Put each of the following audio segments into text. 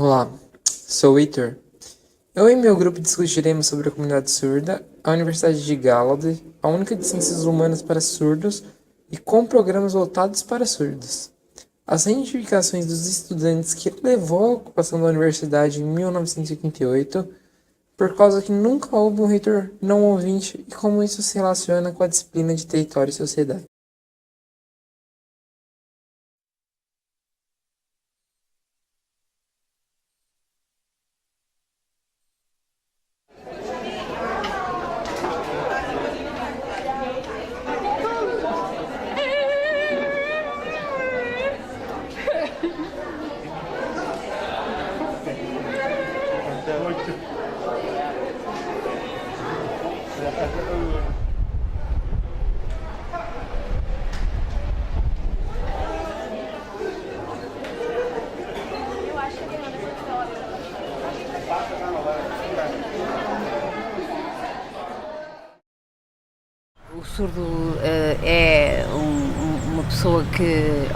Olá, sou o Heitor. Eu e meu grupo discutiremos sobre a comunidade surda, a Universidade de Gallaudet, a única de ciências humanas para surdos e com programas voltados para surdos. As reivindicações dos estudantes que levou à ocupação da universidade em 1988, por causa que nunca houve um reitor não ouvinte e como isso se relaciona com a disciplina de território e sociedade. O surdo é uma pessoa que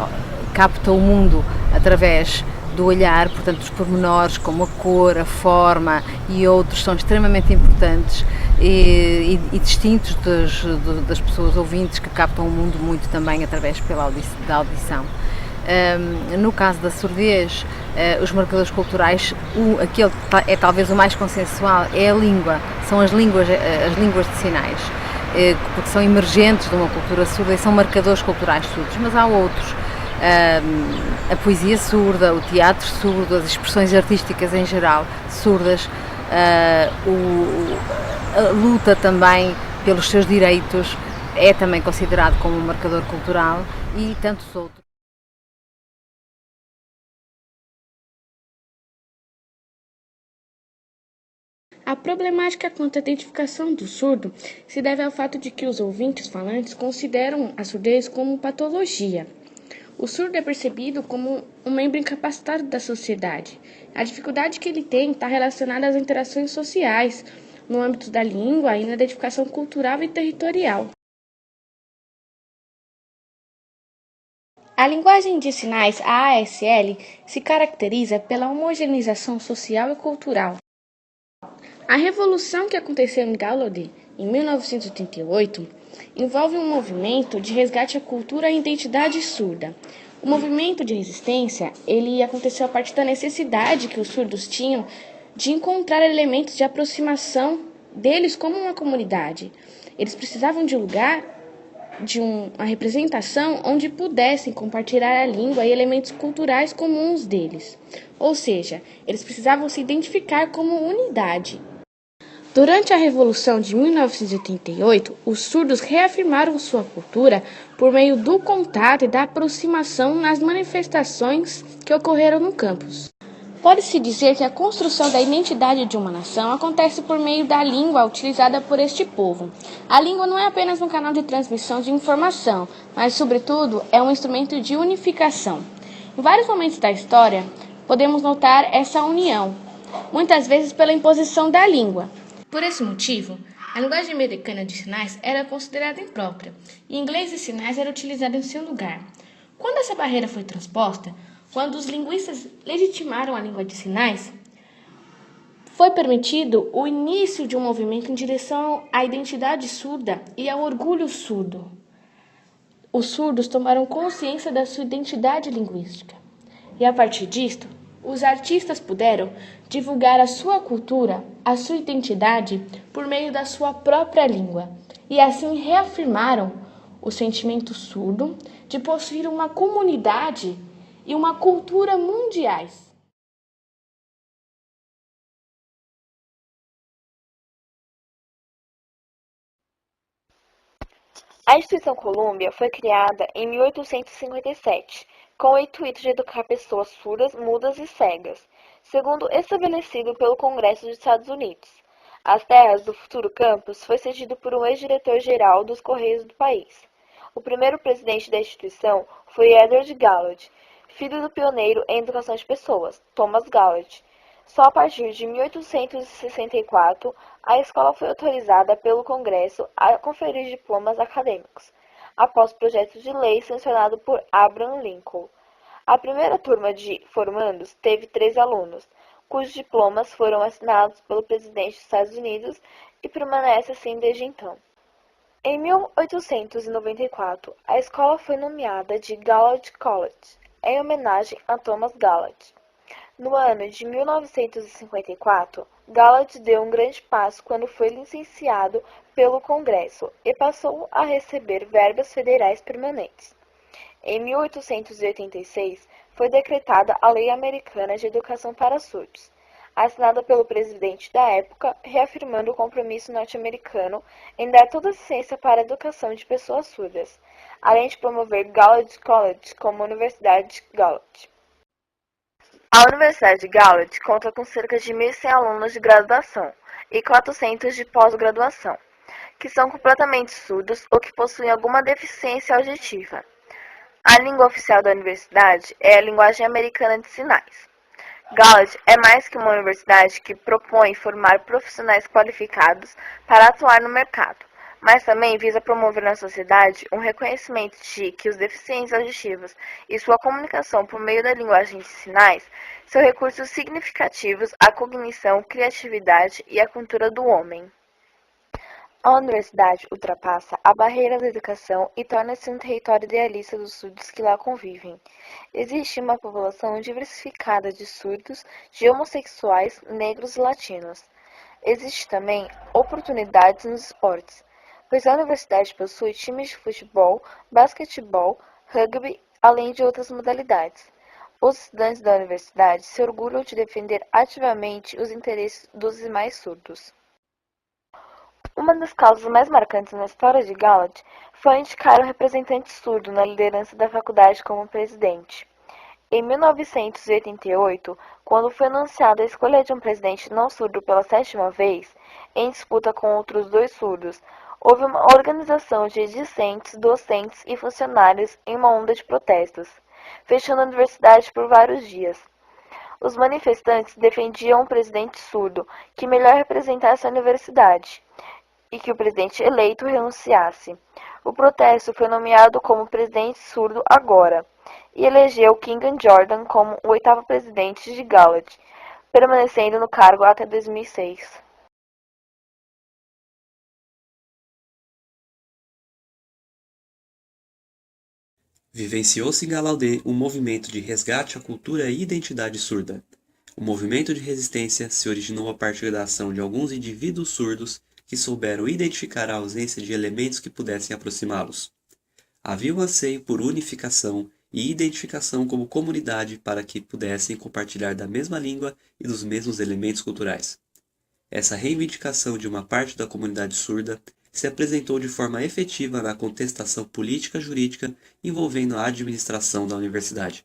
capta o mundo através do olhar, portanto os pormenores como a cor, a forma e outros são extremamente importantes e distintos das pessoas ouvintes que captam o mundo muito também através da audição. No caso da surdez, os marcadores culturais, aquele que é talvez o mais consensual é a língua, são as línguas de sinais, porque são emergentes de uma cultura surda e são marcadores culturais surdos, mas há outros, a poesia surda, o teatro surdo, as expressões artísticas em geral surdas, a luta também pelos seus direitos é também considerado como um marcador cultural e tantos outros. A problemática quanto à identificação do surdo se deve ao fato de que os ouvintes falantes consideram a surdez como patologia. O surdo é percebido como um membro incapacitado da sociedade. A dificuldade que ele tem está relacionada às interações sociais, no âmbito da língua e na identificação cultural e territorial. A linguagem de sinais, a ASL, se caracteriza pela homogeneização social e cultural. A revolução que aconteceu em Gallaudet em 1988 envolve um movimento de resgate à cultura e à identidade surda. O movimento de resistência ele aconteceu a partir da necessidade que os surdos tinham de encontrar elementos de aproximação deles como uma comunidade. Eles precisavam de um lugar, uma representação onde pudessem compartilhar a língua e elementos culturais comuns deles. Ou seja, eles precisavam se identificar como unidade. Durante a Revolução de 1988, os surdos reafirmaram sua cultura por meio do contato e da aproximação nas manifestações que ocorreram no campus. Pode-se dizer que a construção da identidade de uma nação acontece por meio da língua utilizada por este povo. A língua não é apenas um canal de transmissão de informação, mas, sobretudo, é um instrumento de unificação. Em vários momentos da história, podemos notar essa união, muitas vezes pela imposição da língua. Por esse motivo, a linguagem americana de sinais era considerada imprópria e inglês de sinais era utilizado em seu lugar. Quando essa barreira foi transposta, quando os linguistas legitimaram a língua de sinais, foi permitido o início de um movimento em direção à identidade surda e ao orgulho surdo. Os surdos tomaram consciência da sua identidade linguística e, a partir disto, os artistas puderam divulgar a sua cultura, a sua identidade, por meio da sua própria língua, e assim reafirmaram o sentimento surdo de possuir uma comunidade e uma cultura mundiais. A Instituição Columbia foi criada em 1857, com o intuito de educar pessoas surdas, mudas e cegas, segundo estabelecido pelo Congresso dos Estados Unidos. As terras do futuro campus foi cedido por um ex-diretor-geral dos Correios do país. O primeiro presidente da instituição foi Edward Gallaudet, filho do pioneiro em educação de pessoas, Thomas Gallaudet. Só a partir de 1864, a escola foi autorizada pelo Congresso a conferir diplomas acadêmicos, após projeto de lei sancionado por Abraham Lincoln. A primeira turma de formandos teve 13 alunos, cujos diplomas foram assinados pelo presidente dos Estados Unidos e permanece assim desde então. Em 1894, a escola foi nomeada de Gallaudet College, em homenagem a Thomas Gallaudet. No ano de 1954, Gallaudet deu um grande passo quando foi licenciado pelo Congresso e passou a receber verbas federais permanentes. Em 1886, foi decretada a Lei Americana de Educação para Surdos, assinada pelo presidente da época, reafirmando o compromisso norte-americano em dar toda a assistência para a educação de pessoas surdas, além de promover Gallaudet College como Universidade Gallaudet. A Universidade de Gallaudet conta com cerca de 1.100 alunos de graduação e 400 de pós-graduação, que são completamente surdos ou que possuem alguma deficiência auditiva. A língua oficial da universidade é a linguagem americana de sinais. Gallaudet é mais que uma universidade que propõe formar profissionais qualificados para atuar no mercado, mas também visa promover na sociedade um reconhecimento de que os deficientes auditivos e sua comunicação por meio da linguagem de sinais são recursos significativos à cognição, criatividade e à cultura do homem. A universidade ultrapassa a barreira da educação e torna-se um território idealista dos surdos que lá convivem. Existe uma população diversificada de surdos, de homossexuais, negros e latinos. Existe também oportunidades nos esportes, pois a universidade possui times de futebol, basquetebol, rugby, além de outras modalidades. Os estudantes da universidade se orgulham de defender ativamente os interesses dos demais surdos. Uma das causas mais marcantes na história de Gallaudet foi indicar um representante surdo na liderança da faculdade como presidente. Em 1988, quando foi anunciada a escolha de um presidente não surdo pela 7ª vez, em disputa com outros 2 surdos, houve uma organização de discentes, docentes e funcionários em uma onda de protestos, fechando a universidade por vários dias. Os manifestantes defendiam um presidente surdo que melhor representasse a universidade e que o presidente eleito renunciasse. O protesto foi nomeado como presidente surdo agora e elegeu Kingan Jordan como o 8º presidente de Gallaudet, permanecendo no cargo até 2006. Vivenciou-se em Gallaudet um movimento de resgate à cultura e identidade surda. O movimento de resistência se originou a partir da ação de alguns indivíduos surdos que souberam identificar a ausência de elementos que pudessem aproximá-los. Havia um anseio por unificação e identificação como comunidade para que pudessem compartilhar da mesma língua e dos mesmos elementos culturais. Essa reivindicação de uma parte da comunidade surda se apresentou de forma efetiva na contestação política-jurídica envolvendo a administração da universidade.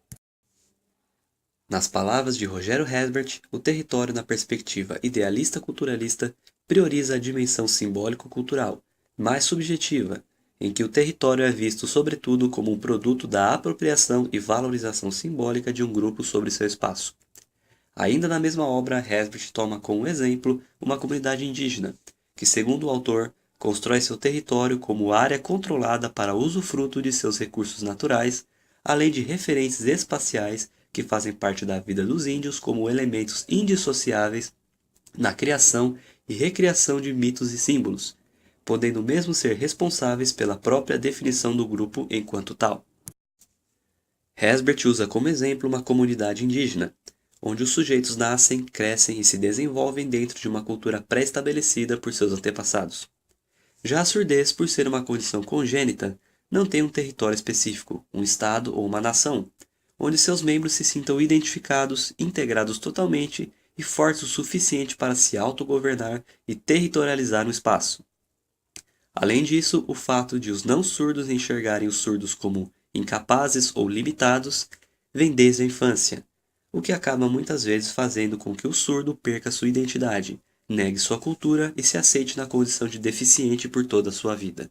Nas palavras de Rogério Hesbert, o território na perspectiva idealista-culturalista prioriza a dimensão simbólico-cultural, mais subjetiva, em que o território é visto sobretudo como um produto da apropriação e valorização simbólica de um grupo sobre seu espaço. Ainda na mesma obra, Hesbert toma como exemplo uma comunidade indígena, que, segundo o autor, constrói seu território como área controlada para usufruto de seus recursos naturais, além de referências espaciais que fazem parte da vida dos índios como elementos indissociáveis na criação e recriação de mitos e símbolos, podendo mesmo ser responsáveis pela própria definição do grupo enquanto tal. Hesbert usa como exemplo uma comunidade indígena, onde os sujeitos nascem, crescem e se desenvolvem dentro de uma cultura pré-estabelecida por seus antepassados. Já a surdez, por ser uma condição congênita, não tem um território específico, um estado ou uma nação, onde seus membros se sintam identificados, integrados totalmente e fortes o suficiente para se autogovernar e territorializar no espaço. Além disso, o fato de os não-surdos enxergarem os surdos como incapazes ou limitados vem desde a infância, o que acaba muitas vezes fazendo com que o surdo perca sua identidade, negue sua cultura e se aceite na condição de deficiente por toda a sua vida.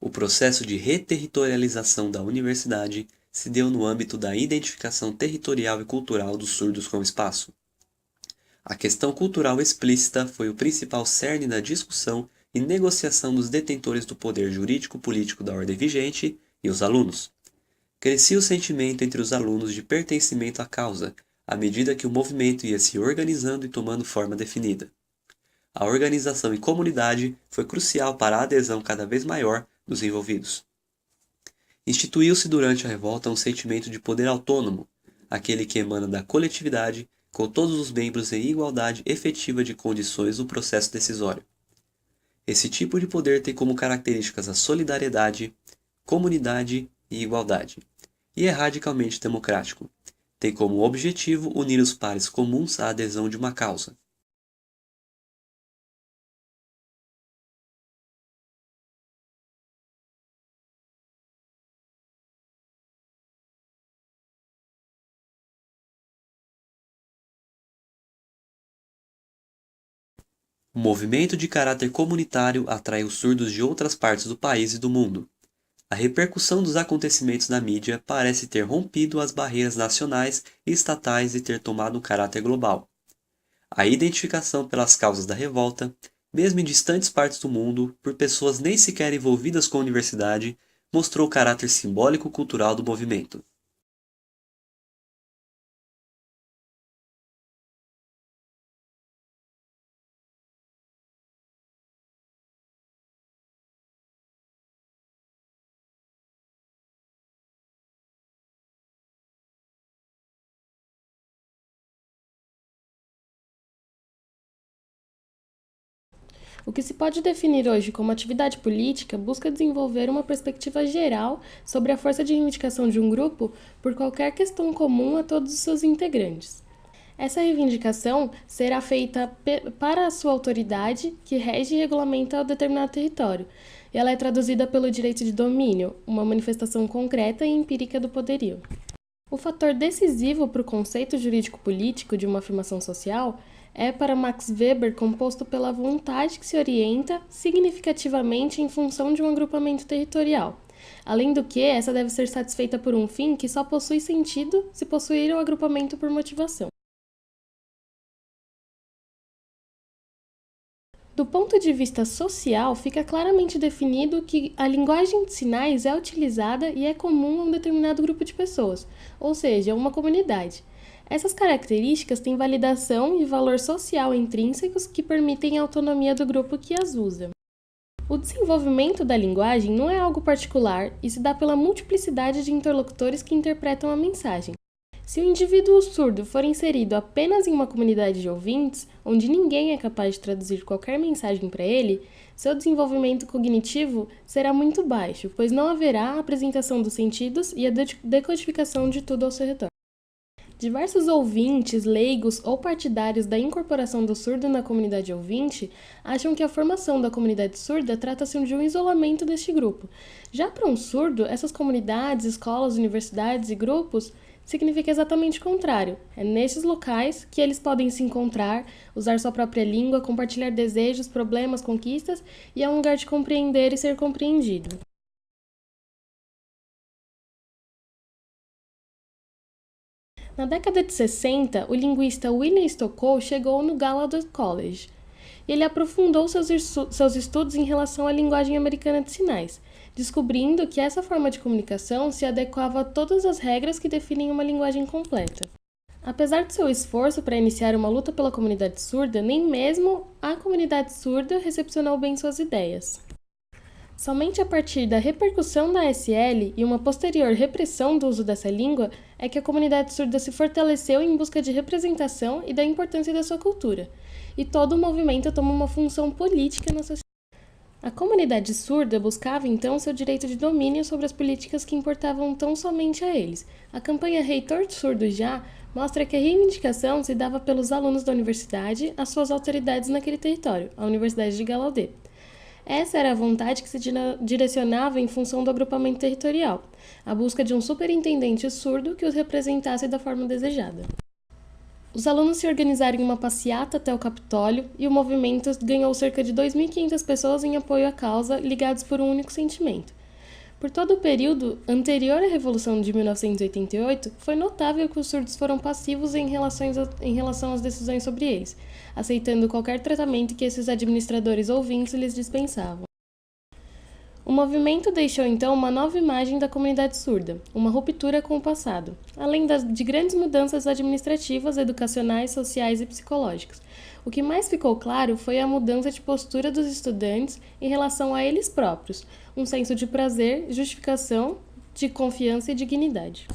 O processo de reterritorialização da universidade se deu no âmbito da identificação territorial e cultural dos surdos com o espaço. A questão cultural explícita foi o principal cerne da discussão e negociação dos detentores do poder jurídico-político da ordem vigente e os alunos. Crescia o sentimento entre os alunos de pertencimento à causa, à medida que o movimento ia se organizando e tomando forma definida. A organização em comunidade foi crucial para a adesão cada vez maior dos envolvidos. Instituiu-se durante a revolta um sentimento de poder autônomo, aquele que emana da coletividade, com todos os membros em igualdade efetiva de condições no processo decisório. Esse tipo de poder tem como características a solidariedade, comunidade e igualdade, e é radicalmente democrático. Tem como objetivo unir os pares comuns à adesão de uma causa. O movimento de caráter comunitário atrai os surdos de outras partes do país e do mundo. A repercussão dos acontecimentos na mídia parece ter rompido as barreiras nacionais e estatais e ter tomado um caráter global. A identificação pelas causas da revolta, mesmo em distantes partes do mundo, por pessoas nem sequer envolvidas com a universidade, mostrou o caráter simbólico-cultural do movimento. O que se pode definir hoje como atividade política busca desenvolver uma perspectiva geral sobre a força de reivindicação de um grupo por qualquer questão comum a todos os seus integrantes. Essa reivindicação será feita para a sua autoridade, que rege e regulamenta o determinado território, e ela é traduzida pelo direito de domínio, uma manifestação concreta e empírica do poderio. O fator decisivo para o conceito jurídico-político de uma afirmação social é, para Max Weber, composto pela vontade que se orienta significativamente em função de um agrupamento territorial. Além do que, essa deve ser satisfeita por um fim que só possui sentido se possuir o agrupamento por motivação. Do ponto de vista social, fica claramente definido que a linguagem de sinais é utilizada e é comum a um determinado grupo de pessoas, ou seja, uma comunidade. Essas características têm validação e valor social intrínsecos que permitem a autonomia do grupo que as usa. O desenvolvimento da linguagem não é algo particular e se dá pela multiplicidade de interlocutores que interpretam a mensagem. Se o indivíduo surdo for inserido apenas em uma comunidade de ouvintes, onde ninguém é capaz de traduzir qualquer mensagem para ele, seu desenvolvimento cognitivo será muito baixo, pois não haverá a apresentação dos sentidos e a decodificação de tudo ao seu redor. Diversos ouvintes, leigos ou partidários da incorporação do surdo na comunidade ouvinte acham que a formação da comunidade surda trata-se de um isolamento deste grupo. Já para um surdo, essas comunidades, escolas, universidades e grupos significa exatamente o contrário. É nesses locais que eles podem se encontrar, usar sua própria língua, compartilhar desejos, problemas, conquistas, e é um lugar de compreender e ser compreendido. Na década de 60, o linguista William Stokoe chegou no Gallaudet College. Ele aprofundou seus estudos em relação à linguagem americana de sinais, descobrindo que essa forma de comunicação se adequava a todas as regras que definem uma linguagem completa. Apesar de seu esforço para iniciar uma luta pela comunidade surda, nem mesmo a comunidade surda recepcionou bem suas ideias. Somente a partir da repercussão da ASL e uma posterior repressão do uso dessa língua é que a comunidade surda se fortaleceu em busca de representação e da importância da sua cultura, e todo o movimento toma uma função política na sociedade. A comunidade surda buscava então seu direito de domínio sobre as políticas que importavam tão somente a eles. A campanha Reitor Surdo Já mostra que a reivindicação se dava pelos alunos da universidade às suas autoridades naquele território, a Universidade de Gallaudet. Essa era a vontade que se direcionava em função do agrupamento territorial, a busca de um superintendente surdo que os representasse da forma desejada. Os alunos se organizaram em uma passeata até o Capitólio e o movimento ganhou cerca de 2.500 pessoas em apoio à causa, ligados por um único sentimento. Por todo o período anterior à Revolução de 1988, foi notável que os surdos foram passivos em relação às decisões sobre eles, aceitando qualquer tratamento que esses administradores ouvintes lhes dispensavam. O movimento deixou então uma nova imagem da comunidade surda, uma ruptura com o passado, além de grandes mudanças administrativas, educacionais, sociais e psicológicas. O que mais ficou claro foi a mudança de postura dos estudantes em relação a eles próprios, um senso de prazer, justificação, de confiança e dignidade.